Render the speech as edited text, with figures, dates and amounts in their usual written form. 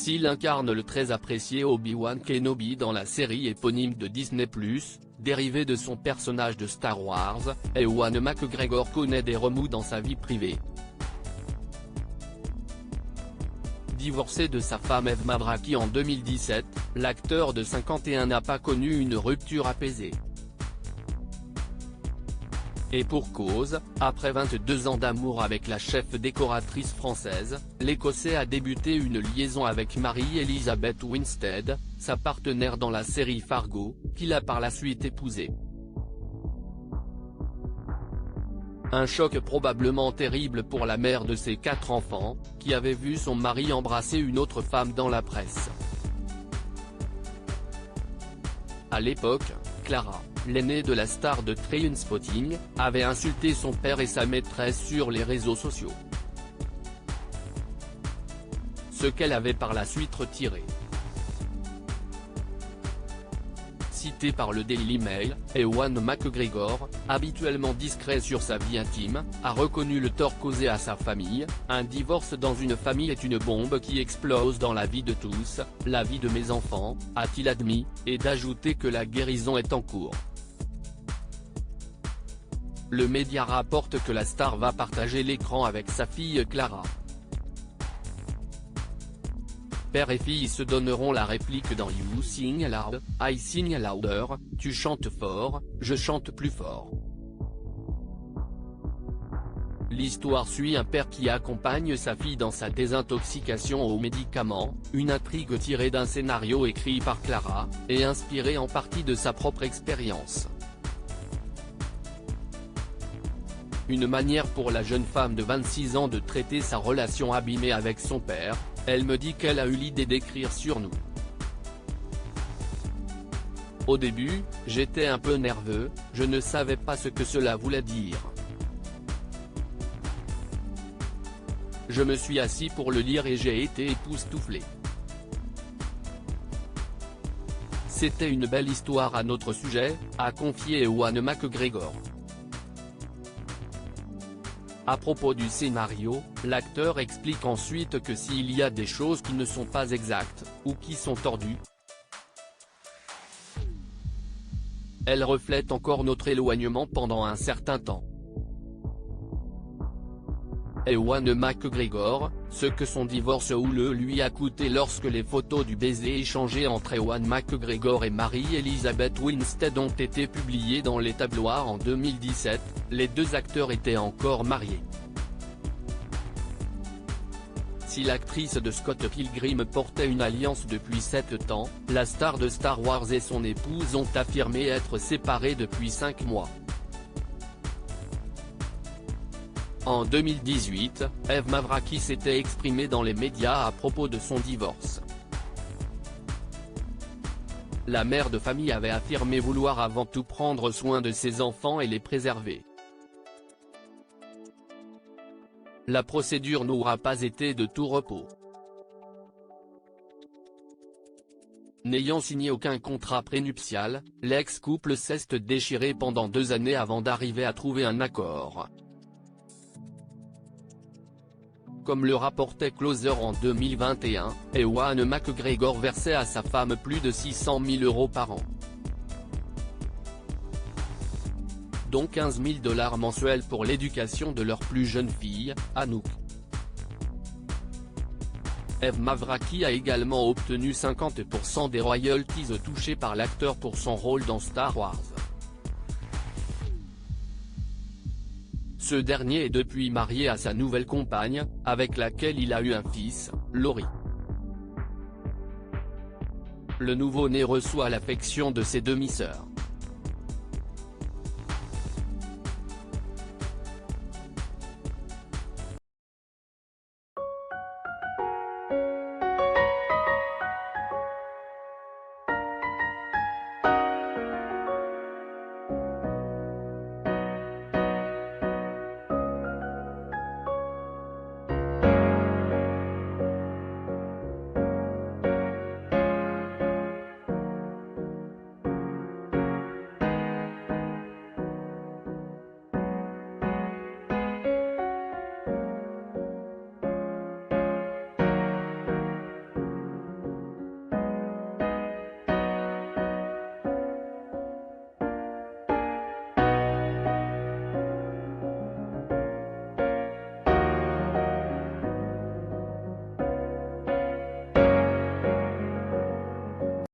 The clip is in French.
S'il incarne le très apprécié Obi-Wan Kenobi dans la série éponyme de Disney+, dérivée de son personnage de Star Wars, Ewan McGregor connaît des remous dans sa vie privée. Divorcé de sa femme Eve Mavraki en 2017, l'acteur de 51 n'a pas connu une rupture apaisée. Et pour cause, après 22 ans d'amour avec la chef décoratrice française, l'Écossais a débuté une liaison avec Mary-Elizabeth Winstead, sa partenaire dans la série Fargo, qu'il a par la suite épousée. Un choc probablement terrible pour la mère de ses 4 enfants, qui avait vu son mari embrasser une autre femme dans la presse. À l'époque, Clara, l'aînée de la star de Trainspotting, avait insulté son père et sa maîtresse sur les réseaux sociaux. Ce qu'elle avait par la suite retiré. Cité par le Daily Mail, Ewan McGregor, habituellement discret sur sa vie intime, a reconnu le tort causé à sa famille. Un divorce dans une famille est une bombe qui explose dans la vie de tous, la vie de mes enfants, a-t-il admis, et d'ajouter que la guérison est en cours. Le média rapporte que la star va partager l'écran avec sa fille Clara. Père et fille se donneront la réplique dans You Sing Loud, I Sing Louder, tu chantes fort, je chante plus fort. L'histoire suit un père qui accompagne sa fille dans sa désintoxication aux médicaments, une intrigue tirée d'un scénario écrit par Clara, et inspirée en partie de sa propre expérience. Une manière pour la jeune femme de 26 ans de traiter sa relation abîmée avec son père. Elle me dit qu'elle a eu l'idée d'écrire sur nous. Au début, j'étais un peu nerveux, je ne savais pas ce que cela voulait dire. Je me suis assis pour le lire et j'ai été époustouflé. C'était une belle histoire à notre sujet, a confié Ewan McGregor. À propos du scénario, l'acteur explique ensuite que s'il y a des choses qui ne sont pas exactes, ou qui sont tordues, elles reflètent encore notre éloignement pendant un certain temps. Ewan McGregor, ce que son divorce houleux lui a coûté lorsque les photos du baiser échangé entre Ewan McGregor et Mary-Elizabeth Winstead ont été publiées dans les tabloïds en 2017, les deux acteurs étaient encore mariés. Si l'actrice de Scott Pilgrim portait une alliance depuis 7 ans, la star de Star Wars et son épouse ont affirmé être séparés depuis 5 mois. En 2018, Eve Mavraki s'était exprimée dans les médias à propos de son divorce. La mère de famille avait affirmé vouloir avant tout prendre soin de ses enfants et les préserver. La procédure n'aura pas été de tout repos. N'ayant signé aucun contrat prénuptial, l'ex-couple s'est déchiré pendant 2 années avant d'arriver à trouver un accord. Comme le rapportait Closer en 2021, Ewan McGregor versait à sa femme plus de 600 000 € par an, dont 15 000 $ mensuels pour l'éducation de leur plus jeune fille, Anouk. Eve Mavraki a également obtenu 50% des royalties touchées par l'acteur pour son rôle dans Star Wars. Ce dernier est depuis marié à sa nouvelle compagne, avec laquelle il a eu un fils, Laurie. Le nouveau-né reçoit l'affection de ses demi-sœurs.